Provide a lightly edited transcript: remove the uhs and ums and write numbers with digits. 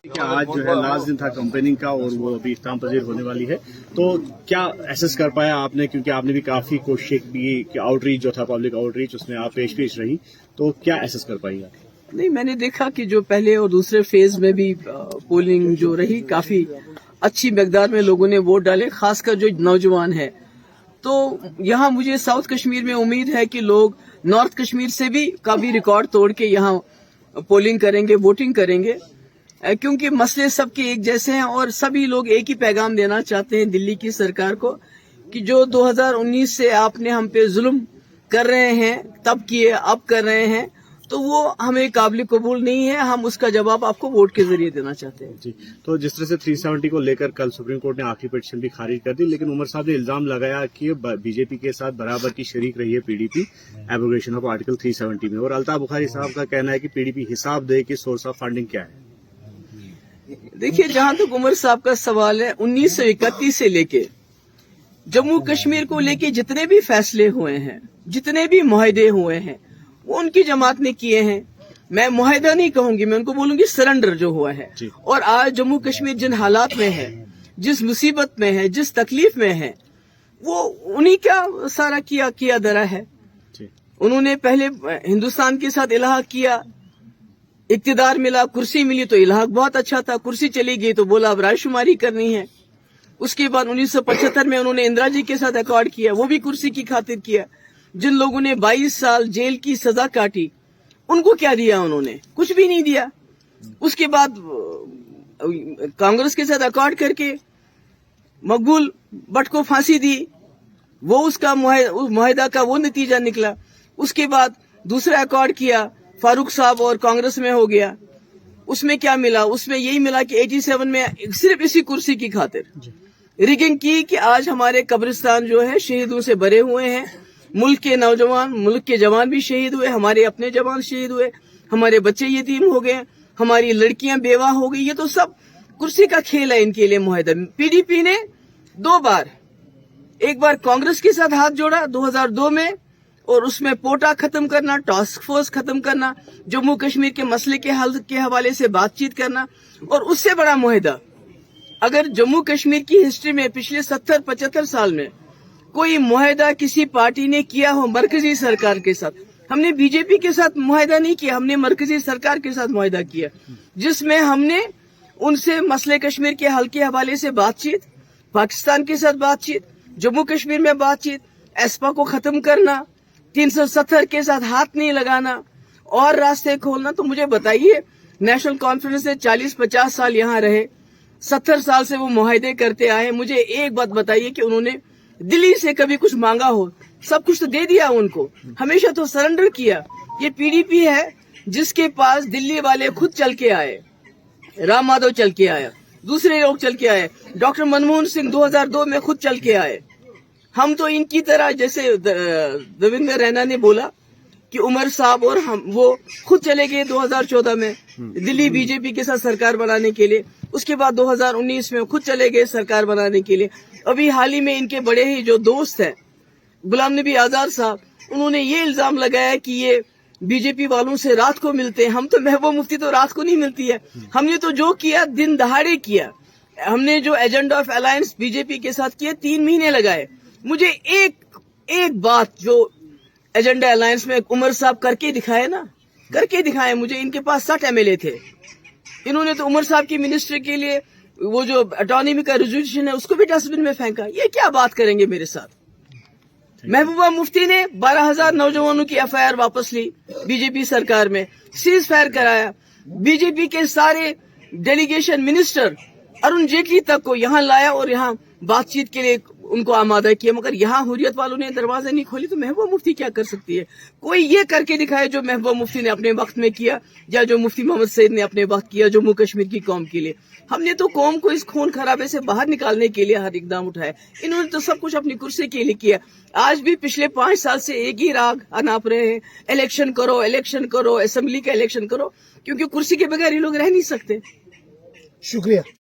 कि आज जो है लास्ट दिन था कंपेनिंग का और वो अभी इख्तिताम पजीर होने वाली है, तो क्या एसेस कर पाया आपने, क्योंकि आपने भी काफी कोशिश की कि आउटरीच जो था, पब्लिक आउटरीच, उसमें आप पेश रही, तो क्या एसेस कर पाई आप? नहीं, मैंने देखा कि जो पहले और दूसरे फेज में भी पोलिंग जो रही, काफी अच्छी मकदार में लोगों ने वोट डाले, खासकर जो नौजवान है। तो यहाँ मुझे साउथ कश्मीर में उम्मीद है कि लोग नॉर्थ कश्मीर से भी काफी रिकॉर्ड तोड़ के यहाँ पोलिंग करेंगे, वोटिंग करेंगे, क्योंकि मसले सबके एक जैसे हैं और सभी लोग एक ही पैगाम देना चाहते हैं दिल्ली की सरकार को कि जो 2019 से आपने हम पे जुल्म कर रहे हैं, तब किए, अब कर रहे हैं, तो वो हमें काबिल कबूल नहीं है। हम उसका जवाब आपको वोट के जरिए देना चाहते हैं। जी, तो जिस तरह से 370 को लेकर कल सुप्रीम कोर्ट ने आखिरी पिटीशन भी खारिज कर दी, लेकिन उमर साहब ने इल्जाम लगाया कि बीजेपी के साथ बराबर की शरीक रही है पीडीपी एब्रोगेशन ऑफ आर्टिकल 370 में, और अल्ताफ बुखारी साहब का कहना है कि पीडीपी हिसाब दे कि सोर्स ऑफ फंडिंग क्या है। देखिए, जहां तक उमर साहब का सवाल है, 1931 से लेके जम्मू कश्मीर को लेके जितने भी फैसले हुए हैं, जितने भी मुआहदे हुए हैं, वो उनकी जमात ने किए हैं। मैं मुआहदा नहीं कहूंगी, मैं उनको बोलूंगी सरेंडर जो हुआ है। और आज जम्मू कश्मीर जिन हालात में है, जिस मुसीबत में है, जिस तकलीफ में है, वो उन्हीं का सारा किया धरा है। उन्होंने पहले हिंदुस्तान के साथ इलाहा किया, इक्तिदार मिला, कुर्सी मिली तो इलाहा बहुत अच्छा था, कुर्सी चली गई तो बोला अब रायशुमारी करनी है। उसके बाद 1975 में उन्होंने इंदिरा जी के साथ अकॉर्ड किया, वो भी कुर्सी की खातिर किया। जिन लोगों ने 22 साल जेल की सजा काटी, उनको क्या दिया उन्होंने? कुछ भी नहीं दिया। उसके बाद कांग्रेस के साथ अकॉर्ड करके मकबूल भट्ट को फांसी दी, वो उसका मुआहदा का वो नतीजा निकला। उसके बाद दूसरा अकॉर्ड किया, फारूक साहब और कांग्रेस में हो गया। उसमें क्या मिला? उसमें यही मिला कि 87 में सिर्फ इसी कुर्सी की खातिर रिगिंग की कि आज हमारे कब्रिस्तान जो है शहीदों से भरे हुए हैं। मुल्क के नौजवान, मुल्क के जवान भी शहीद हुए, हमारे अपने जवान शहीद हुए, हमारे बच्चे यतीम हो गए, हमारी लड़कियां बेवा हो गई। ये तो सब कुर्सी का खेल है इनके लिए मुआहदा। पीडीपी ने 2 बार, एक बार कांग्रेस के साथ हाथ जोड़ा 2002 में, और उसमें पोटा खत्म करना, टास्क फोर्स खत्म करना, जम्मू कश्मीर के मसले के हल के हवाले से बातचीत करना, और उससे बड़ा मुआहदा अगर जम्मू कश्मीर की हिस्ट्री में पिछले 70-75 साल में कोई मुआहदा किसी पार्टी ने किया हो मरकजी सरकार के साथ, हमने बीजेपी के साथ मुआहदा नहीं किया, हमने मरकजी सरकार के साथ मुआहदा किया, जिसमें हमने उनसे मसले कश्मीर के हल के हवाले से बातचीत, पाकिस्तान के साथ बातचीत, जम्मू कश्मीर में बातचीत, एस्पा को खत्म करना, 370 के साथ हाथ नहीं लगाना और रास्ते खोलना। तो मुझे बताइए, नेशनल कॉन्फ्रेंस से 40-50 साल यहाँ रहे, 70 साल से वो मुआहदे करते आए, मुझे एक बात बताइए कि उन्होंने दिल्ली से कभी कुछ मांगा हो? सब कुछ तो दे दिया उनको, हमेशा तो सरेंडर किया। ये पीडीपी है जिसके पास दिल्ली वाले खुद चल के आए, राम माधव चल के आया, दूसरे लोग चल के आए, डॉक्टर मनमोहन सिंह 2002 में खुद चल के आए। हम तो इनकी तरह, जैसे देवेंद्र रैना ने बोला कि उमर साहब और हम, वो खुद चले गए 2014 में दिल्ली बीजेपी के साथ सरकार बनाने के लिए। उसके बाद 2019 में खुद चले गए सरकार बनाने के लिए। अभी हाल ही में इनके बड़े ही जो दोस्त हैं गुलाम नबी आजाद साहब, उन्होंने ये इल्जाम लगाया कि ये बीजेपी वालों से रात को मिलते हैं। हम तो महबूब मुफ्ती तो रात को नहीं मिलती है, हमने तो जो किया दिन दहाड़े किया। हमने जो एजेंडा ऑफ अलायंस बीजेपी के साथ किया, 3 महीने लगाए। मुझे एक बात जो एजेंडा अलायंस में उमर साहब करके दिखाए ना, करके दिखाए। मुझे इनके पास 60 एमएलए थे, इन्होंने तो उमर साहब की मिनिस्ट्री के लिए वो जो ऑटोनॉमी का रेजोल्यूशन है उसको भी डस्टबिन में फेंका। ये क्या बात करेंगे मेरे साथ? महबूबा मुफ्ती ने 12,000 नौजवानों की एफआईआर वापस ली बीजेपी सरकार में, सीज फायर कराया। बीजेपी के सारे डेलीगेशन मिनिस्टर अरुण जेटली तक को यहाँ लाया और यहाँ बातचीत के लिए उनको आमादा किया, मगर यहाँ हुर्रियत वालों ने दरवाजे नहीं खोले तो महबूबा मुफ्ती क्या कर सकती है? कोई ये करके दिखाए जो महबूबा मुफ्ती ने अपने वक्त में किया या जो मुफ्ती मोहम्मद सईद ने अपने वक्त किया जम्मू कश्मीर की कौम के लिए। हमने तो कौम को इस खून खराबे से बाहर निकालने के लिए हर इकदाम उठाया। इन्होंने तो सब कुछ अपनी कुर्सी के लिए किया। आज भी पिछले 5 साल से एक ही राग अनाप रहे हैं, इलेक्शन करो, असेंबली का इलेक्शन करो, क्योंकि कुर्सी के बगैर ये लोग रह नहीं सकते। शुक्रिया।